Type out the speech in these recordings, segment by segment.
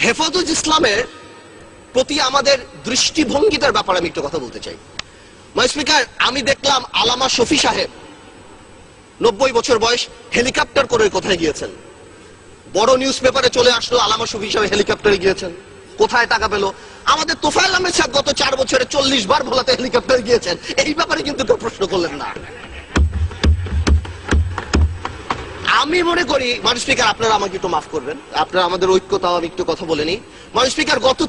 হেফাজত ইসলামের প্রতি আমাদের দৃষ্টিভঙ্গিটার ব্যাপারে আমি একটু কথা বলতে চাই। মাই স্পিকার, আমি দেখলাম আলামা শফি সাহেব 90 বছর বয়স হেলিকপ্টার করে কোথায় গিয়েছেন। বড় নিউজ পেপারে চলে আসলো আলামা শফি সাহেব হেলিকপ্টারে গিয়েছেন। কোথায় টাকা পেল? আমাদের তোফায়েল আহমেদ সাহেব গত 4 বছরে 40 বার ভোলাতে হেলিকপ্টারে গিয়েছেন। এই ব্যাপারে কিন্তু কেউ প্রশ্ন করলেন না। আমি মনে করি মাননীয় স্পিকার, আপনারা আমাকে একটু মাফ করবেন, আপনারা আমাদের ঐক্যতাও আমি একটু কথা বলে নিই। মাননীয় স্পিকার, গত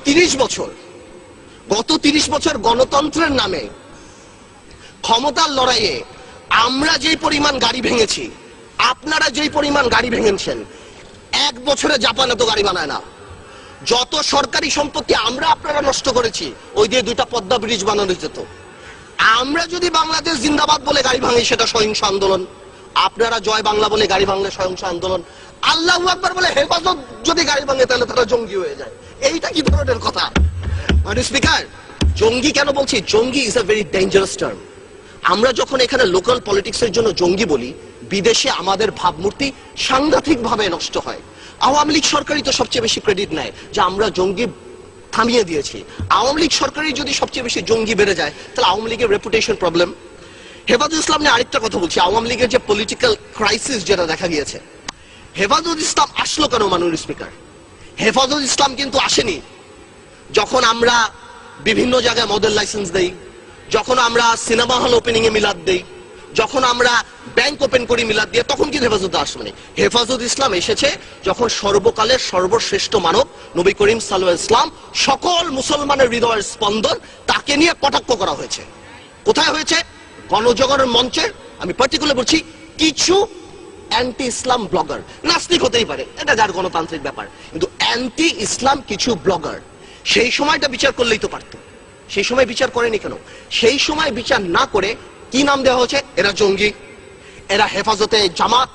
30 বছর গণতন্ত্রের নামে ক্ষমতার লড়াইয়ে আমরা যেই পরিমাণ গাড়ি ভেঙেছি, আপনারা যেই পরিমাণ গাড়ি ভেঙেছেন, 1 বছরে জাপান এত গাড়ি বানায় না। যত সরকারি সম্পত্তি আমরা আপনারা নষ্ট করেছি, ওই দিয়ে 2টা পদ্মা ব্রিজ বানানো যেত। আমরা যদি বাংলাদেশ জিন্দাবাদ বলে গাড়ি ভাঙি, সেটা সহিংস আন্দোলন। আপনারা জয় বাংলা বলে গাড়ি ভাঙলে সহিংস আন্দোলন। আল্লাহু আকবার বলে হেফাজত যদি গাড়ি ভাঙে, তাহলে তারা জঙ্গি হয়ে যায়। এইটা কি ধরনের কথা? মাননীয় স্পিকার, জঙ্গি কেন বলছি? জঙ্গি is a very dangerous term. আমরা যখন এখানে লোকাল পলিটিক্সের জন্য জঙ্গি বলি, বিদেশে আমাদের ভাবমূর্তি সাংঘাতিক ভাবে নষ্ট হয়। আওয়ামী লীগ সরকারই তো সবচেয়ে বেশি ক্রেডিট নেয় যে আমরা জঙ্গি থামিয়ে দিয়েছি। আওয়ামী লীগ সরকারই যদি সবচেয়ে বেশি জঙ্গি বেড়ে যায়, তাহলে আওয়ামী লীগের রেপুটেশন প্রবলেম। হেফাজত ইসলাম নিয়ে আরেকটা কথা বলছি। আওয়ামী লীগের যে পলিটিক্যাল ক্রাইসিস যেটা দেখা গিয়েছে, হেফাজত ইসলাম আসলো কেন? মাননীয় স্পিকার, হেফাজত ইসলাম কিন্তু আসেনি যখন আমরা বিভিন্ন জায়গায় মডেল লাইসেন্স দেই, যখন আমরা সিনেমা হল ওপেনিং এ মিলাদ দেই, যখন আমরা ব্যাংক ওপেন করি মিলাদ দিয়ে, তখন কিন্তু হেফাজত আসেনি। হেফাজত ইসলাম এসেছে যখন সর্বকালের সর্বশ্রেষ্ঠ মানব নবী করিম সাল্লাল্লাহু আলাইহি ওয়াসাল্লাম, সকল মুসলমানের হৃদয়ের স্পন্দন, তাকে নিয়ে কটাক্ষ করা হয়েছে। কোথায় হয়েছে? গণজাগরণ মঞ্চে। আমি পার্টিকুলার বলছি, কিছু অ্যান্টি ইসলাম ব্লগার, নাস্তিক হতেই পারে, এটা যার গণতান্ত্রিক ব্যাপার, কিন্তু অ্যান্টি ইসলাম কিছু ব্লগার সেই সময়টা বিচার করলেই তো পারত। সেই সময় বিচার করেনি কেন? সেই সময় বিচার না করে কি নাম দেওয়া হয়েছে? এরা জঙ্গি, এরা হেফাজতে জামাত,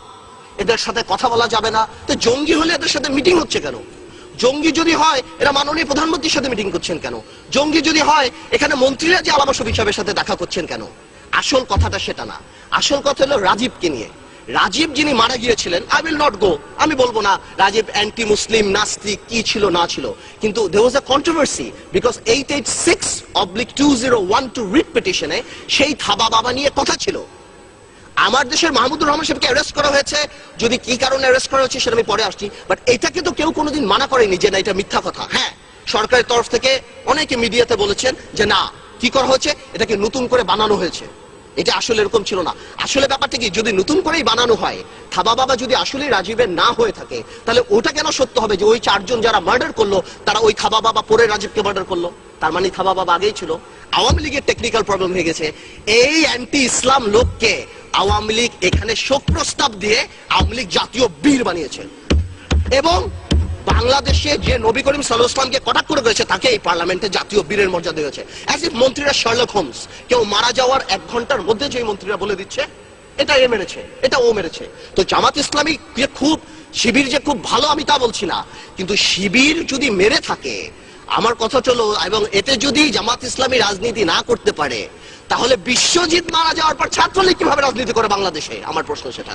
এদের সাথে কথা বলা যাবে না। তো জঙ্গি হলে এদের সাথে মিটিং হচ্ছে কেন? জঙ্গি যদি হয়, এরা মাননীয় প্রধানমন্ত্রীর সাথে মিটিং করছেন কেন? জঙ্গি যদি হয়, এখানে মন্ত্রীরা যে আলামা শফি সাহেবের সাথে দেখা করছেন কেন? আসল কথাটা সেটা না। আসল কথা হলো রাজীবকে নিয়ে। রাজীব যিনি মারা গিয়েছিলেন, আই উইল নট গো, আমি বলবো না রাজীব অ্যান্টি মুসলিম, নাস্তিক, কি ছিল না ছিল, কিন্তু there was a controversy because 886/2012 writ পিটিশনে সেই থাবা বাবা নিয়ে কথা ছিল। আমার দেশের মাহমুদুর রহমান সাহেবকে অ্যারেস্ট করা হয়েছে, যদি কি কারণে অ্যারেস্ট করা হয়েছে সেটা আমি পরে আসছি, বাট এটাকে তো কেউ কোনোদিন মানা করেনি যে না এটা মিথ্যা কথা। হ্যাঁ, সরকারের তরফ থেকে অনেকে মিডিয়াতে বলেছেন যে না, কি করা হয়েছে, এটাকে নতুন করে বানানো হয়েছে, এটা আসলে এরকম ছিল না। আসলে ব্যাপারটা কি, যদি নতুন করেই বানানো হয়, থাবা বাবা যদি আসলে রাজীবের না হয়ে থাকে, তাহলে ওটা কেন সত্য হবে যে ওই 4 জন যারা মার্ডার করলো তারা ওই থাবা বাবা পরে রাজীবকে মার্ডার করলো? তার মানে থাবা বাবা আগেই ছিল। আওয়ামী লীগের টেকনিক্যাল প্রবলেম হয়ে গেছে। এই অ্যান্টি ইসলাম লোককে আওয়ামী লীগ এখানে শোক প্রস্তাব দিয়ে আওয়ামী লীগ জাতীয় বীর বানিয়েছে, এবং বাংলাদেশে যে নবী করিম সাল্লাল্লাহু আলাইহি ওয়াসাল্লামকে কটাক্ষ করে গেছে, তাকে এই পার্লামেন্টে জাতীয় বীরের মর্যাদা দিয়েছে। অ্যাজ ইফ মন্ত্রীরা শার্লক হোমস, কেউ মারা যাওয়ার 1 ঘন্টার মধ্যে যে মন্ত্রীরা বলে দিচ্ছে এটা এ মেরেছে, এটা ও মেরেছে। তো জামাত ইসলামী যে খুব, শিবির যে খুব ভালো, আমি তা বলছি না, কিন্তু শিবির যদি মেরে থাকে, আমার কথা চলো, এবং এতে যদি জামাত ইসলামী রাজনীতি না করতে পারে, তাহলে বিশ্বজিৎ মারা যাওয়ার পর ছাত্রলীগ কিভাবে রাজনীতি করে বাংলাদেশে? আমার প্রশ্ন সেটা।